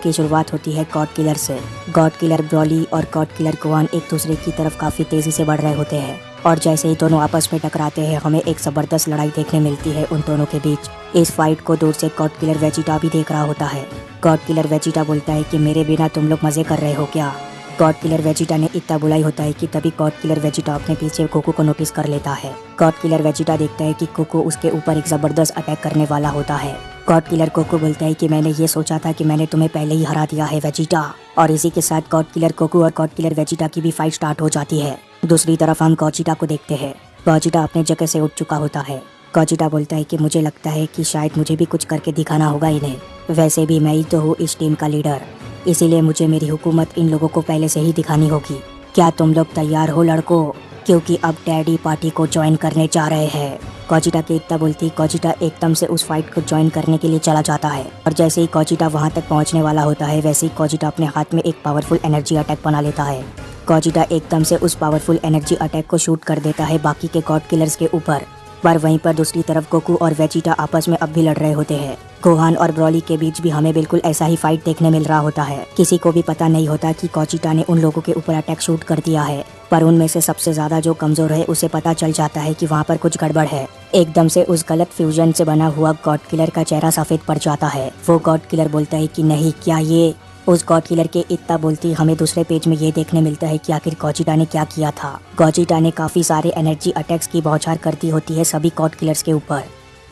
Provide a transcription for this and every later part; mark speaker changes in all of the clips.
Speaker 1: की शुरुआत होती है गॉड किलर से। गॉड किलर ब्रॉली और गॉड किलर गोहान एक दूसरे की तरफ काफ़ी तेज़ी से बढ़ रहे होते हैं और जैसे ही दोनों आपस में टकराते हैं हमें एक ज़बरदस्त लड़ाई देखने मिलती है उन दोनों के बीच। इस फाइट को दूर से गॉड किलर वेजिटा भी देख रहा होता है। गॉड किलर वेजिटा बोलता है कि मेरे बिना तुम लोग मज़े कर रहे हो क्या। गॉड किलर वेजिटा ने इतना बुलाई होता है कि तभी गॉड किलर वेजिटा अपने पीछे गोकू को नोटिस कर लेता है। गॉड किलर वेजिटा देखता है कि गोकू उसके ऊपर एक ज़बरदस्त अटैक करने वाला होता है। गॉड किलर गोकू बोलता है कि मैंने ये सोचा था कि मैंने तुम्हें पहले ही हरा दिया है वेजिटा। और इसी के साथ गॉड किलर गोकू और गॉड किलर वेजिटा की भी फाइट स्टार्ट हो जाती है। दूसरी तरफ हम गोजिटा को देखते हैं। गोजिटा अपने जगह से उठ चुका होता है। गोजिटा बोलता है कि मुझे लगता है कि शायद मुझे भी कुछ करके दिखाना होगा इन्हें। वैसे भी मैं ही तो हूँ इस टीम का लीडर, इसीलिए मुझे मेरी हुकूमत इन लोगों को पहले से ही दिखानी होगी। क्या तुम लोग तैयार हो लड़कों, क्योंकि अब डैडी पार्टी को ज्वाइन करने जा रहे हैं। गोजिटा के इतना बोलती गोजिटा एकदम से उस फाइट को ज्वाइन करने के लिए चला जाता है और जैसे ही गोजिटा वहां तक पहुंचने वाला होता है वैसे ही गोजिटा अपने हाथ में एक पावरफुल एनर्जी अटैक बना लेता है। गोजिटा एकदम से उस पावरफुल एनर्जी अटैक को शूट कर देता है बाकी के गॉड किलर्स के ऊपर। पर वहीं पर दूसरी तरफ गोकू और वेजिटा आपस में अब भी लड़ रहे होते हैं। गोहान और ब्रॉली के बीच भी हमें बिल्कुल ऐसा ही फाइट देखने मिल रहा होता है। किसी को भी पता नहीं होता कि गोजिटा ने उन लोगों के ऊपर अटैक शूट कर दिया है, पर उनमें से सबसे ज्यादा जो कमजोर है उसे पता चल जाता है कि वहाँ पर कुछ गड़बड़ है। एकदम से उस गलत फ्यूजन से बना हुआ गॉड किलर का चेहरा सफेद पड़ जाता है। वो गॉड किलर बोलता है कि नहीं, क्या ये। उस गॉड किलर के इतना बोलती हमें दूसरे पेज में ये देखने मिलता है कि आखिर गोजिटा ने क्या किया था। गोजिटा ने काफी सारे एनर्जी अटैक्स की बौछार करती होती है सभी गॉड किलर्स के ऊपर।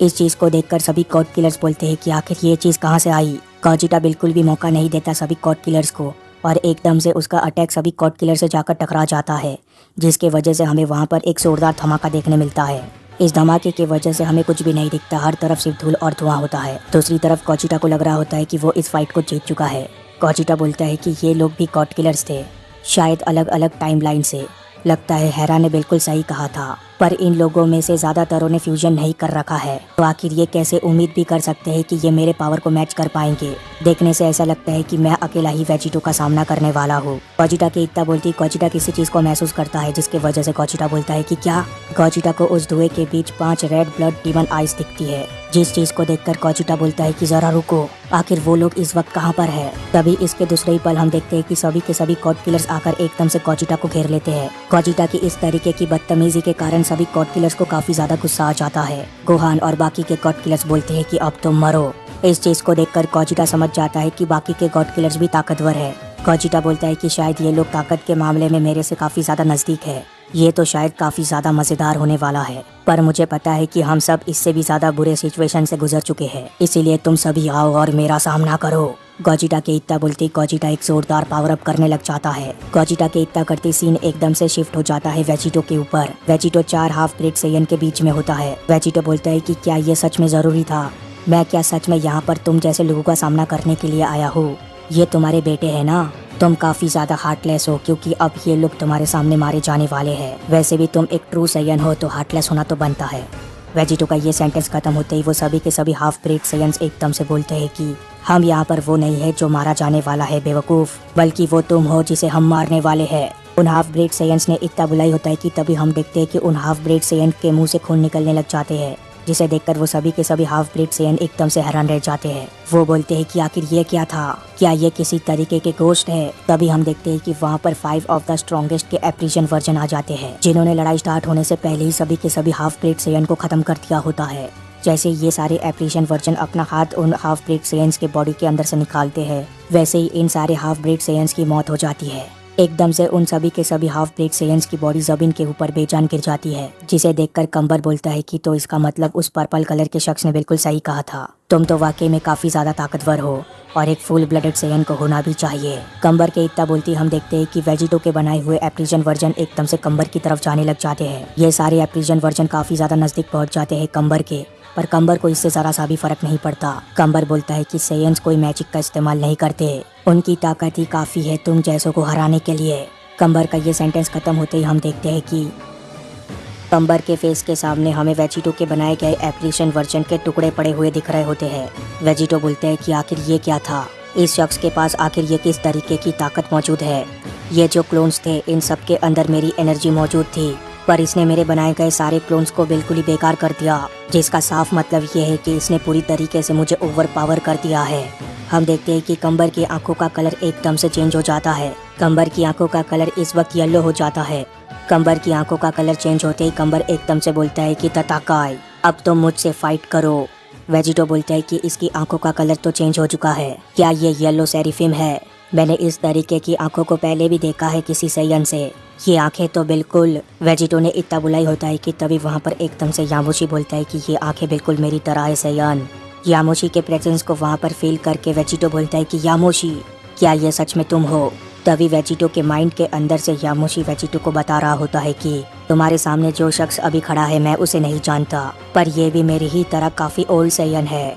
Speaker 1: इस चीज को देखकर सभी गॉड किलर्स बोलते हैं कि आखिर ये चीज कहाँ से आई। गोजिटा बिल्कुल भी मौका नहीं देता सभी गॉड किलर्स को और एकदम से उसका अटैक सभी गॉड किलर से जाकर टकरा जाता है, जिसके वजह से हमें वहाँ पर एक जोरदार धमाका देखने मिलता है। इस धमाके की वजह से हमें कुछ भी नहीं दिखता, हर तरफ सिर्फ धूल और धुआं होता है। दूसरी तरफ गोजिटा को लग रहा होता है कि वो इस फाइट को जीत चुका है। गोजिटा बोलता है कि ये लोग भी गॉड किलर्स थे, शायद अलग अलग टाइमलाइन से। लगता है हेरा ने बिल्कुल सही कहा था, पर इन लोगों में से ज्यादातरों ने फ्यूजन नहीं कर रखा है, तो आखिर ये कैसे उम्मीद भी कर सकते हैं कि ये मेरे पावर को मैच कर पाएंगे। देखने से ऐसा लगता है कि मैं अकेला ही वेजिटो का सामना करने वाला हूँ। गोजिटा की इतना बोलती गोजिटा किसी चीज को महसूस करता है, जिसके वजह से गोजिटा बोलता है कि क्या। गोजिटा को उस धुएं के बीच 5 रेड ब्लड डीमन आइज दिखती है, जिस चीज को देखकर गोजिटा बोलता है कि जरा रुको, आखिर वो लोग इस वक्त कहाँ पर है। तभी इसके दूसरे ही पल हम देखते हैं कि सभी के सभी गॉड किलर्स आकर एकदम से गोजिटा को घेर लेते हैं। गोजिटा की इस तरीके की बदतमीजी के कारण सभी गॉड किलर्स को काफी ज्यादा गुस्सा आ जाता है। गोहान और बाकी के गॉड किलर्स बोलते हैं कि अब तुम मरो। इस चीज को देखकर गोजिटा समझ जाता है कि बाकी के गॉड किलर्स भी ताकतवर है। गोजिटा बोलता है कि शायद ये लोग ताकत के मामले में मेरे से काफी ज्यादा नजदीक है, ये तो शायद काफी ज्यादा मजेदार होने वाला है, पर मुझे पता है कि हम सब इससे भी ज्यादा बुरे सिचुएशन से गुजर चुके हैं, इसीलिए तुम सभी आओ और मेरा सामना करो। गोजिटा के इतना बोलती गोजिटा एक जोरदार पावर अप करने लग जाता है। गोजिटा के इतना करते सीन एकदम से शिफ्ट हो जाता है वेजिटो के ऊपर। वेजिटो 4 हाफ ब्रेड सेयन के बीच में होता है। वेजिटो बोलता है कि क्या ये सच में जरूरी था, मैं क्या सच में यहाँ पर तुम जैसे लोगों का सामना करने के लिए आया हूँ। ये तुम्हारे बेटे है ना, तुम काफी ज्यादा हार्टलेस हो क्योंकि अब ये लोग तुम्हारे सामने मारे जाने वाले हैं। वैसे भी तुम एक ट्रू सेयन हो तो हार्टलेस होना तो बनता है। वेजिटो का ये सेंटेंस खत्म होते ही वो सभी के सभी हाफ ब्रेड सेयन्स एकदम से बोलते हैं कि हम यहाँ पर वो नहीं है जो मारा जाने वाला है बेवकूफ, बल्कि वो तुम हो जिसे हम मारने वाले हैं। उन हाफ ब्रेड सेयन्स ने इतना बुलाई होता है कि तभी हम देखते हैं कि उन हाफ ब्रेड सेयन के मुंह से खून निकलने लग जाते हैं, जिसे देखकर वो सभी के सभी हाफ ब्रेड सेयन एकदम से हैरान रह जाते हैं। वो बोलते हैं कि आखिर ये क्या था, क्या ये किसी तरीके के गोश्त है। तभी हम देखते हैं कि वहाँ पर 5 ऑफ द स्ट्रॉन्गेस्ट के एप्रीशियन वर्जन आ जाते हैं, जिन्होंने लड़ाई स्टार्ट होने से पहले ही सभी के सभी हाफ ब्रेड सेयन को खत्म कर दिया होता है। जैसे ये सारे एप्रीशियन वर्जन अपना हाथ उन हाफ ब्रेड सेयन्स के बॉडी के अंदर से निकालते हैं, वैसे ही इन सारे हाफ ब्रेड सेयन्स की मौत हो जाती है। एकदम से उन सभी के सभी हाफ ब्रेड सेयन्स की बॉडी जमीन के ऊपर बेजान गिर जाती है, जिसे देखकर कंबर बोलता है कि तो इसका मतलब उस पर्पल कलर के शख्स ने बिल्कुल सही कहा था, तुम तो वाकई में काफी ज्यादा ताकतवर हो और एक फुल ब्लडेड सेयन को होना भी चाहिए। कंबर के इतना बोलती हम देखते हैं कि वेजिटो के बनाए हुए एप्रीजन वर्जन एकदम से कंबर की तरफ जाने लग जाते हैं। ये सारे एप्रीजन वर्जन काफी ज्यादा नजदीक पहुंच जाते हैं कंबर के, पर कंबर को इससे जरा सा भी फर्क नहीं पड़ता। कंबर बोलता है कि सेयन्स कोई मैजिक का इस्तेमाल नहीं करते, उनकी ताकत ही काफी है तुम जैसों को हराने के लिए। कंबर का ये सेंटेंस खत्म होते ही हम देखते हैं कि कंबर के फेस के सामने हमें वेजिटो के बनाए गए एप्रीशियन वर्जन के टुकड़े पड़े हुए दिख रहे होते हैं। वेजिटो बोलते हैं कि आखिर ये क्या था, इस शख्स के पास आखिर ये किस तरीके की ताकत मौजूद है। ये जो क्लोन्स थे इन सब के अंदर मेरी एनर्जी मौजूद थी, पर इसने मेरे बनाए गए सारे क्लोन्स को बिल्कुल ही बेकार कर दिया, जिसका साफ मतलब ये है कि इसने पूरी तरीके से मुझे ओवर पावर कर दिया है। हम देखते हैं कि कम्बर की आंखों का कलर एकदम से चेंज हो जाता है। कम्बर की आंखों का कलर इस वक्त येलो हो जाता है। कम्बर की आंखों का कलर चेंज होते ही कम्बर एकदम से बोलता है कि तताकाई, अब तुम मुझसे फाइट करो। वेजिटो बोलता है कि इसकी आंखों का कलर तो चेंज हो चुका है, क्या ये येलो सेरिफिम है? मैंने इस तरीके की आंखों को पहले भी देखा है किसी सैयन से। ये आंखें तो बिल्कुल। वेजिटो ने इतना बुलाई होता है कि तभी वहाँ पर एकदम से यामोशी बोलता है कि ये आंखें बिल्कुल मेरी तरह है सैयन। यामोशी के प्रेजेंस को वहाँ पर फील करके वेजिटो बोलता है कि यामोशी, क्या ये सच में तुम हो? तभी वेजिटो के माइंड के अंदर से यामोशी वेजिटो को बता रहा होता है कि तुम्हारे सामने जो शख्स अभी खड़ा है मैं उसे नहीं जानता, पर यह भी मेरी ही तरह काफ़ी ओल्ड सैयन है।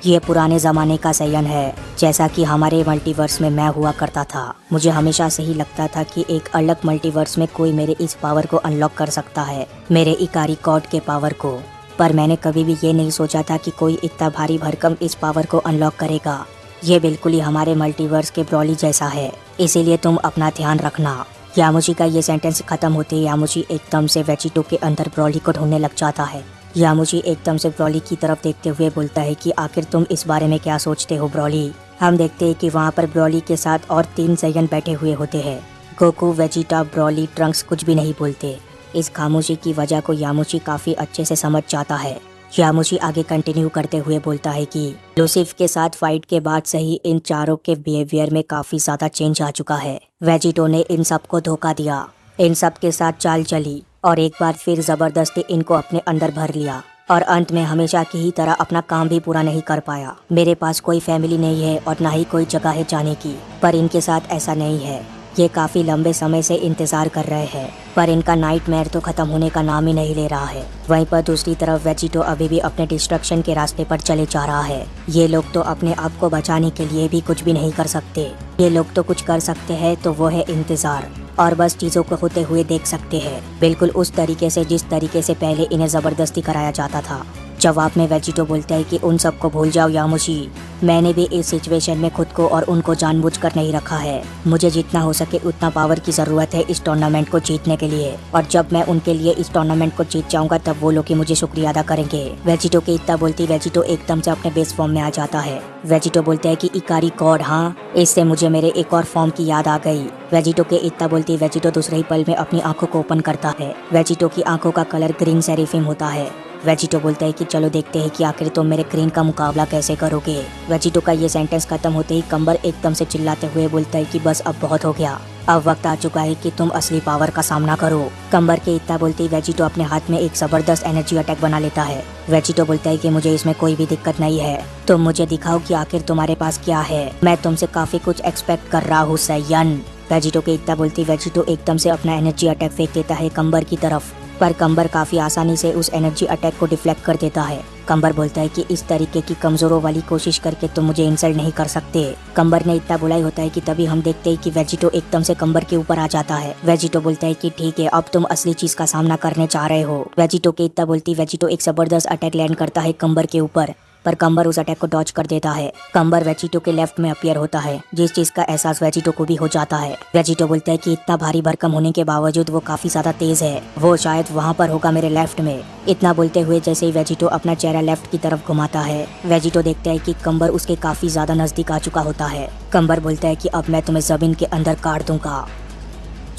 Speaker 1: ये पुराने ज़माने का सैयन है, जैसा कि हमारे मल्टीवर्स में मैं हुआ करता था। मुझे हमेशा से ही लगता था कि एक अलग मल्टीवर्स में कोई मेरे इस पावर को अनलॉक कर सकता है, मेरे इकारी कॉड के पावर को। पर मैंने कभी भी ये नहीं सोचा था कि कोई इतना भारी भरकम इस पावर को अनलॉक करेगा। ये बिल्कुल ही हमारे मल्टीवर्स के ब्रॉली जैसा है, इसीलिए तुम अपना ध्यान रखना। यामोशी का ये सेंटेंस खत्म होते ही यामोशी एकदम से वेजिटो के अंदर ब्रॉली को ढूंढने लग जाता है। यामोशी एकदम से ब्रॉली की तरफ देखते हुए बोलता है कि आखिर तुम इस बारे में क्या सोचते हो ब्रॉली? हम देखते हैं कि वहाँ पर ब्रॉली के साथ और 3 सैयन बैठे हुए होते हैं। गोकू, वेजिटा, ब्रॉली, ट्रंक्स कुछ भी नहीं बोलते। इस खामोशी की वजह को यामोशी काफ़ी अच्छे से समझ जाता है। यामोशी आगे कंटिन्यू करते हुए बोलता है कि लूसिफ के साथ फाइट के बाद से ही इन चारों के बिहेवियर में काफ़ी ज़्यादा चेंज आ चुका है। वेजिटो ने इन सबको धोखा दिया, इन सब के साथ चाल चली और एक बार फिर ज़बरदस्ती इनको अपने अंदर भर लिया और अंत में हमेशा की ही तरह अपना काम भी पूरा नहीं कर पाया। मेरे पास कोई फैमिली नहीं है और ना ही कोई जगह है जाने की, पर इनके साथ ऐसा नहीं है। ये काफ़ी लंबे समय से इंतज़ार कर रहे हैं, पर इनका नाइटमेयर तो ख़त्म होने का नाम ही नहीं ले रहा है। वहीं पर दूसरी तरफ वेजिटो अभी भी अपने डिस्ट्रक्शन के रास्ते पर चले जा रहा है। ये लोग तो अपने आप को बचाने के लिए भी कुछ भी नहीं कर सकते। ये लोग तो कुछ कर सकते हैं तो वो है इंतज़ार और बस चीज़ों को होते हुए देख सकते हैं, बिल्कुल उस तरीके से जिस तरीके से पहले इन्हें ज़बरदस्ती कराया जाता था। जवाब में वेजिटो बोलता है कि उन सबको भूल जाओ यामोशी, मैंने भी इस सिचुएशन में खुद को और उनको जानबूझकर नहीं रखा है। मुझे जितना हो सके उतना पावर की ज़रूरत है इस टूर्नामेंट को जीतने के लिए, और जब मैं उनके लिए इस टूर्नामेंट को जीत जाऊंगा तब वो लोग मुझे शुक्रिया अदा करेंगे। वेजिटो के इतना बोलती वेजिटो एकदम से अपने बेस फॉर्म में आ जाता है। वेजिटो बोलता है कि इकारी कॉड, हाँ, इससे मुझे मेरे एक और फॉर्म की याद आ गई। वेजिटो के इतना बोलती वेजिटो दूसरे ही पल में अपनी आंखों को ओपन करता है। वेजिटो की आंखों का कलर ग्रीन सेरिफिम होता है। वेजिटो बोलता है कि चलो देखते हैं कि आखिर तुम मेरे ग्रीन का मुकाबला कैसे करोगे। वेजिटो का ये सेंटेंस खत्म होते ही कम्बर एकदम से चिल्लाते हुए बोलता है कि बस अब बहुत हो गया, अब वक्त आ चुका है कि तुम असली पावर का सामना करो। कम्बर के इतना बोलते ही वेजिटो अपने हाथ में एक जबरदस्त एनर्जी अटैक बना लेता है। वेजिटो बोलता है कि मुझे इसमें कोई भी दिक्कत नहीं है, तुम मुझे दिखाओ कि आखिर तुम्हारे पास क्या है, मैं तुमसे काफी कुछ एक्सपेक्ट कर रहा हूँ सैयन। वेजिटो के इतना बोलती वेजिटो एकदम से अपना एनर्जी अटैक फेंक देता है कम्बर की तरफ, पर कम्बर काफ़ी आसानी से उस एनर्जी अटैक को डिफ्लेक्ट कर देता है। कम्बर बोलता है कि इस तरीके की कमज़ोरों वाली कोशिश करके तुम मुझे इंसल्ट नहीं कर सकते। कम्बर ने इतना बुलाई होता है कि तभी हम देखते हैं कि वेजिटो एकदम से कम्बर के ऊपर आ जाता है। वेजिटो बोलता है कि ठीक है, अब तुम असली चीज़ का सामना करने जा रहे हो। वेजिटो के इतना बोलती वेजिटो एक ज़बरदस्त अटैक लैंड करता है कम्बर के ऊपर, पर कम्बर उस अटैक को डॉज कर देता है। कम्बर वेजिटो के लेफ्ट में अपीयर होता है, जिस चीज का एहसास वेजिटो को भी हो जाता है। वेजिटो बोलता है कि इतना भारी भरकम होने के बावजूद वो काफी ज्यादा तेज है, वो शायद वहाँ पर होगा मेरे लेफ्ट में। इतना बोलते हुए जैसे ही वेजिटो अपना चेहरा लेफ्ट की तरफ घुमाता है, वेजिटो देखता है कि कम्बर उसके काफी ज्यादा नजदीक आ चुका होता है। कम्बर बोलता है कि अब मैं तुम्हें जमीन के अंदर काट दूंगा।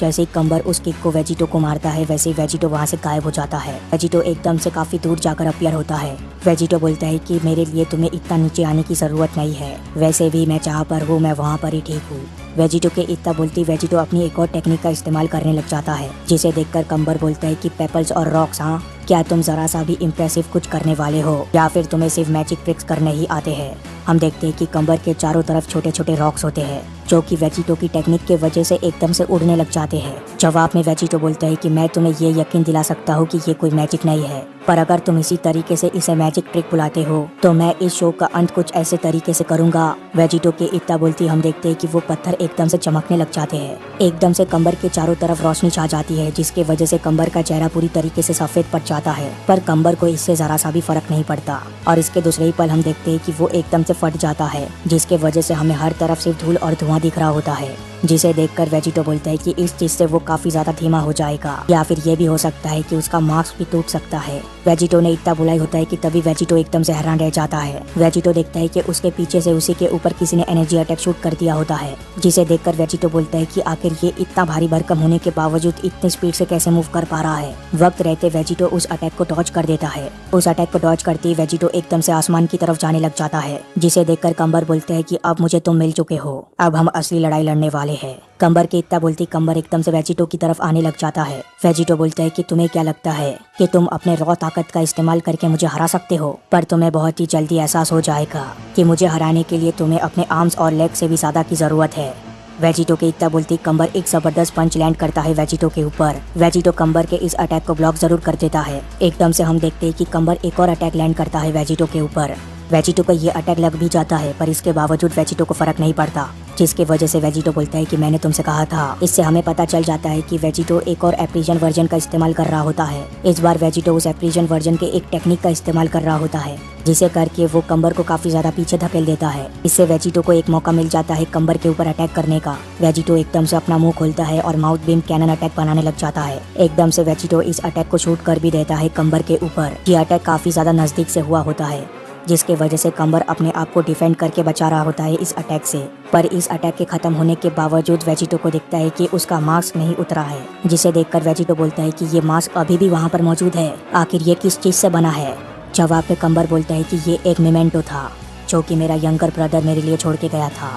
Speaker 1: जैसे ही कम्बर उस किक को वेजिटो को मारता है वैसे ही वेजिटो वहाँ से गायब हो जाता है। वेजिटो एकदम से काफी दूर जाकर अपीयर होता है। वेजिटो बोलता है कि मेरे लिए तुम्हें इतना नीचे आने की जरूरत नहीं है, वैसे भी मैं जहाँ पर हूँ मैं वहाँ पर ही ठीक हूँ। वेजिटो के इतना बोलती वेजिटो अपनी एक और टेक्निक का इस्तेमाल करने लग जाता है, जिसे देखकर कम्बर बोलता है कि पेपल्स और रॉक्स, हाँ, क्या तुम जरा सा भी इम्प्रेसिव कुछ करने वाले हो या फिर तुम्हें सिर्फ मैजिक ट्रिक्स करने ही आते हैं। हम देखते हैं कि कम्बर के चारों तरफ छोटे छोटे रॉक्स होते हैं जो कि वेजिटो की टेक्निक के वजह से एकदम से उड़ने लग जाते हैं। जवाब में वेजिटो बोलता है कि मैं तुम्हें ये यकीन दिला सकता हूँ कि ये कोई मैजिक नहीं है, पर अगर तुम इसी तरीके से इसे मैजिक ट्रिक बुलाते हो तो मैं इस शो का अंत कुछ ऐसे तरीके से करूंगा। वेजिटो के इतना बोलती हम देखते हैं कि वो पत्थर एकदम से चमकने लग जाते हैं। एकदम से कम्बर के चारों तरफ रोशनी छा जाती है, जिसके वजह से कम्बर का चेहरा पूरी तरीके से सफेद पड़ जाता है, पर कम्बर को इससे जरा सा भी फर्क नहीं पड़ता और इसके दूसरे ही पल हम देखते हैं कि वो एकदम से फट जाता है, जिसके वजह से हमें हर तरफ सिर्फ धूल और धुआं दिख रहा होता है। जिसे देखकर वेजिटो बोलता है कि इस चीज से वो काफी ज्यादा धीमा हो जाएगा, या फिर ये भी हो सकता है कि उसका मास्क भी टूट सकता है। वेजिटो ने इतना बुलाई होता है कि तभी वेजिटो एकदम से हैरान रह जाता है। वेजिटो देखता है कि उसके पीछे से उसी के ऊपर किसी ने एनर्जी अटैक शूट कर दिया होता है, जिसे देखकर वेजिटो बोलता है कि आखिर ये इतना भारी भरकम होने के बावजूद इतनी स्पीड से कैसे मूव कर पा रहा है। वक्त रहते वेजिटो उस अटैक को डॉज कर देता है। उस अटैक को डॉज करते ही वेजिटो एकदम से आसमान की तरफ जाने लग जाता है, जिसे देखकर कंबर बोलते हैं कि अब मुझे तुम मिल चुके हो, अब हम असली लड़ाई लड़ने वाले हैं। कंबर के इतना बोलती कंबर एकदम से वेजिटो की तरफ आने लग जाता है। वेजिटो बोलता है कि तुम्हें क्या लगता है कि तुम अपने रॉ ताकत का इस्तेमाल करके मुझे हरा सकते हो, पर तुम्हें बहुत ही जल्दी एहसास हो जाएगा कि मुझे हराने के लिए तुम्हें अपने आर्म्स और लेग से भी ज्यादा की जरूरत है। वेजिटो के इतना बोलती कंबर एक जबरदस्त पंच लैंड करता है वेजिटो के ऊपर। वेजिटो कंबर के इस अटैक को ब्लॉक जरूर कर देता है। एकदम से हम देखते हैं कि कंबर एक और अटैक लैंड करता है वेजिटो के ऊपर। वेजिटो को ये अटैक लग भी जाता है, पर इसके बावजूद वेजिटो को फर्क नहीं पड़ता, जिसकी वजह से वेजिटो बोलता है कि मैंने तुमसे कहा था। इससे हमें पता चल जाता है कि वेजिटो एक और एप्रीजन वर्जन का इस्तेमाल कर रहा होता है। इस बार वेजिटो उस एप्रीजन वर्जन के एक टेक्निक का इस्तेमाल कर रहा होता है, जिसे करके वो कंबर को काफी ज्यादा पीछे धकेल देता है। इससे वेजिटो को एक मौका मिल जाता है कंबर के ऊपर अटैक करने का। वेजिटो एकदम से अपना मुंह खोलता है और माउथ बीम कैनन अटैक बनाने लग जाता है। एकदम से वेजिटो इस अटैक को शूट कर भी देता है कंबर के ऊपर। ये अटैक काफी ज्यादा नजदीक से हुआ होता है, जिसके वजह से कंबर अपने आप को डिफेंड करके बचा रहा होता है इस अटैक से। पर इस अटैक के खत्म होने के बावजूद वेजिटो को दिखता है कि उसका मास्क नहीं उतरा है, जिसे देखकर वेजिटो बोलता है कि ये मास्क अभी भी वहाँ पर मौजूद है, आखिर ये किस चीज से बना है। जवाब पे कंबर बोलता है कि ये एक मेमेंटो था, जो कि मेरा यंगर ब्रदर मेरे लिए छोड़ के गया था।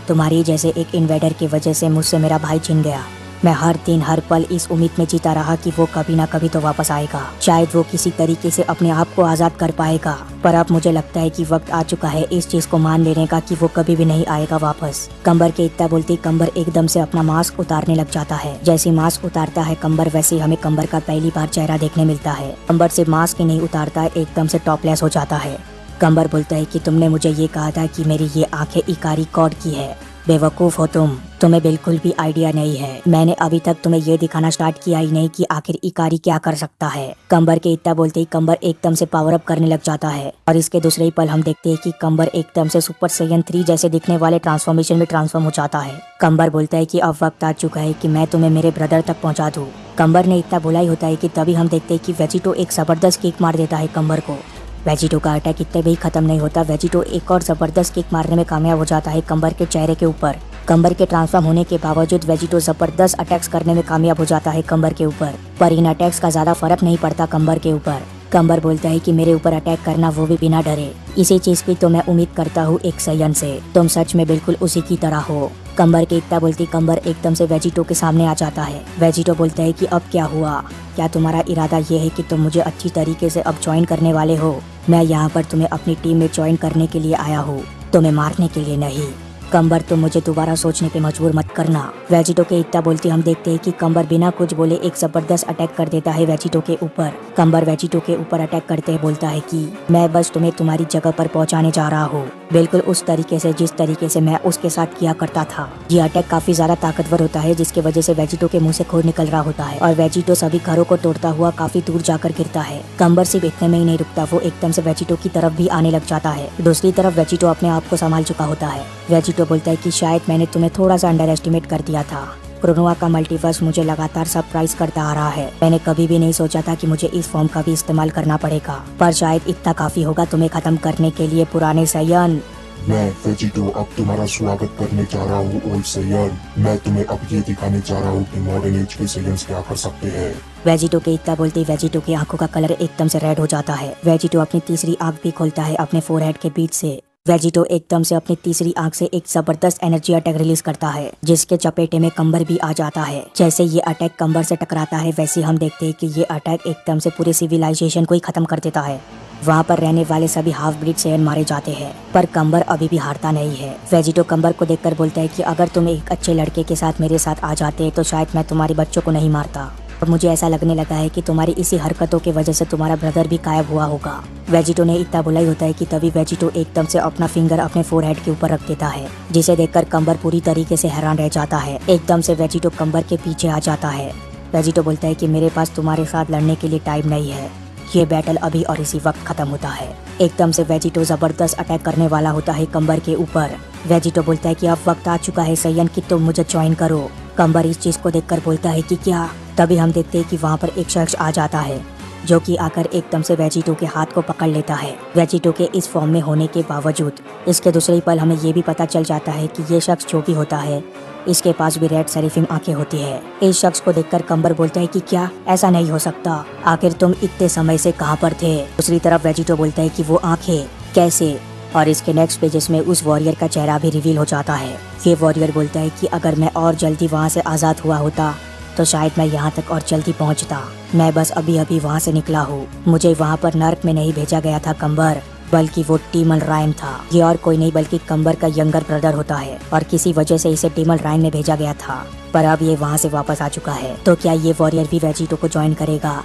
Speaker 1: तुम्हारी जैसे एक इन्वेडर की वजह से मुझसे मेरा भाई छिन गया। मैं हर दिन हर पल इस उम्मीद में जीता रहा कि वो कभी ना कभी तो वापस आएगा, शायद वो किसी तरीके से अपने आप को आजाद कर पाएगा। पर अब मुझे लगता है कि वक्त आ चुका है इस चीज को मान लेने का कि वो कभी भी नहीं आएगा वापस। कंबर के इतना बोलती कंबर एकदम से अपना मास्क उतारने लग जाता है। जैसे मास्क उतारता है कंबर, वैसे हमें कंबर का पहली बार चेहरा देखने मिलता है। कंबर से मास्क ही नहीं उतारता, एकदम से टॉपलेस हो जाता है। कंबर बोलता है कि तुमने मुझे ये कहा था कि मेरी ये आंखें इकारी कॉड की है। बेवकूफ हो तुम्हें बिल्कुल भी आइडिया नहीं है। मैंने अभी तक तुम्हें ये दिखाना स्टार्ट किया ही नहीं कि आखिर इकारी क्या कर सकता है। कंबर के इतना बोलते ही कंबर एकदम से पावर अप करने लग जाता है, और इसके दूसरे ही पल हम देखते हैं कि कंबर एकदम से सुपर सैयन 3 जैसे दिखने वाले ट्रांसफॉर्मेशन में ट्रांसफॉर्म हो जाता है। कंबर बोलता है कि अब वक्त आ चुका है कि मैं तुम्हें मेरे ब्रदर तक पहुंचा दूं। कंबर ने इतना बोला ही होता है कि तभी हम देखते हैं कि वेजिटो एक जबरदस्त किक मार देता है कंबर को। वेजिटो का अटैक इतने भी खत्म नहीं होता, वेजिटो एक और जबरदस्त किक मारने में कामयाब हो जाता है कंबर के चेहरे के ऊपर। कंबर के ट्रांसफॉर्म होने के बावजूद वेजिटो जबरदस्त अटैक्स करने में कामयाब हो जाता है कंबर के ऊपर, पर इन अटैक्स का ज्यादा फर्क नहीं पड़ता कंबर के ऊपर। कंबर बोलता है कि मेरे ऊपर अटैक करना, वो भी बिना डरे। इसी चीज की तो मैं उम्मीद करता हूँ एक सयन से। तुम सच में बिल्कुल उसी की तरह हो। कंबर के इतना बोलती कंबर एकदम से वेजिटो के सामने आ जाता है। वेजिटो बोलता है कि अब क्या हुआ, क्या तुम्हारा इरादा ये है कि तुम मुझे अच्छी तरीके से अब ज्वाइन करने वाले हो? मैं यहाँ पर तुम्हें अपनी टीम में ज्वाइन करने के लिए आया हूँ, तुम्हें मारने के लिए नहीं। कंबर तुम मुझे दोबारा सोचने पे मजबूर मत करना। वेजिटो के इतना बोलती हम देखते हैं कि कंबर बिना कुछ बोले एक जबरदस्त अटैक कर देता है वेजिटो के ऊपर। कंबर वेजिटो के ऊपर अटैक करते हुए बोलता है कि मैं बस तुम्हें तुम्हारी जगह पर पहुंचाने जा रहा हूँ, बिल्कुल उस तरीके से जिस तरीके से मैं उसके साथ किया करता था। ये अटैक काफी ज्यादा ताकतवर होता है, जिसकी वजह से वेजिटो के मुंह से खून निकल रहा होता है और वेजिटो सभी घरों को तोड़ता हुआ काफी दूर जाकर गिरता है। कंबर सिर्फ इतने में ही नहीं रुकता, वो एकदम से वेजिटो की तरफ भी आने लग जाता है। दूसरी तरफ वेजिटो अपने आप को संभाल चुका होता है। वेजिटो बोलता है कि शायद मैंने तुम्हें थोड़ा सा अंडर एस्टिमेट कर दिया था। क्रोनोआ का मल्टीवर्स मुझे लगातार सरप्राइज करता आ रहा है। मैंने कभी भी नहीं सोचा था कि मुझे इस फॉर्म का भी इस्तेमाल करना पड़ेगा, पर शायद इतना काफी होगा तुम्हें खत्म करने के लिए पुराने सयन।
Speaker 2: मैं वेजिटो अब तुम्हारा स्वागत करने जा रहा हूँ ओल्ड सयन। मैं तुम्हें अब ये दिखाने जा रहा हूँ कि मॉडर्न एज के सयन्स क्या कर सकते हैं।
Speaker 1: वेजिटो के इतना बोलते वेजिटो की आंखों का कलर एकदम से रेड हो जाता है। वेजिटो अपनी तीसरी आंख भी खोलता है अपने फोरहेड के बीच से। वेजिटो एकदम से अपनी तीसरी आंख से एक जबरदस्त एनर्जी अटैक रिलीज करता है, जिसके चपेटे में कंबर भी आ जाता है। जैसे ये अटैक कंबर से टकराता है, वैसे हम देखते हैं कि ये अटैक एकदम से पूरे सिविलाइजेशन को ही खत्म कर देता है। वहाँ पर रहने वाले सभी हाफ ब्रीड सयन मारे जाते हैं, पर कंबर अभी भी हारता नहीं है। वेजिटो कंबर को देखकर बोलता है कि अगर तुम एक अच्छे लड़के के साथ मेरे साथ आ जाते तो शायद मैं तुम्हारे बच्चों को नहीं मारता। अब मुझे ऐसा लगने लगा है कि तुम्हारी इसी हरकतों की वजह से तुम्हारा ब्रदर भी गायब हुआ होगा। वेजिटो ने इतना बोला ही होता है कि तभी वेजिटो एकदम से अपना फिंगर अपने फोरहेड के ऊपर रख देता है, जिसे देखकर कंबर पूरी तरीके से हैरान रह जाता है। एकदम से वेजिटो कंबर के पीछे आ जाता है। वेजिटो बोलता है कि मेरे पास तुम्हारे साथ लड़ने के लिए टाइम नहीं है, ये बैटल अभी और इसी वक्त खत्म होता है। एकदम से वेजिटो जबरदस्त अटैक करने वाला होता है कंबर के ऊपर। वेजिटो बोलता है कि अब वक्त आ चुका है सैयन कि तुम मुझे ज्वाइन करो। कंबर इस चीज को देखकर बोलता है कि क्या। तभी हम देखते हैं कि वहाँ पर एक शख्स आ जाता है जो कि आकर एकदम से वेजिटो के हाथ को पकड़ लेता है। वेजिटो के इस फॉर्म में होने के बावजूद इसके दूसरे पल हमें ये भी पता चल जाता है कि ये शख्स जो भी होता है इसके पास भी रेड सेरिफिम आंखें होती है। इस शख्स को देखकर कंबर बोलता है कि क्या ऐसा नहीं हो सकता, आखिर तुम इतने समय से कहाँ पर थे। दूसरी तरफ वेजिटो बोलता है कि वो आंखें कैसे। और इसके नेक्स्ट पेजेस में उस वॉरियर का चेहरा भी रिवील हो जाता है। ये वॉरियर बोलता है कि अगर मैं और जल्दी वहाँ से आज़ाद हुआ होता तो शायद मैं यहाँ तक और जल्दी पहुँचता। मैं बस अभी अभी वहाँ से निकला हूँ। मुझे वहाँ पर नर्क में नहीं भेजा गया था कंबर, बल्कि वो टीमल रायन था। ये और कोई नहीं बल्कि कंबर का यंगर ब्रदर होता है और किसी वजह से इसे टीमल रायन में भेजा गया था, पर अब ये वहाँ से वापस आ चुका है। तो क्या ये वॉरियर भी वेजिटो को ज्वाइन करेगा?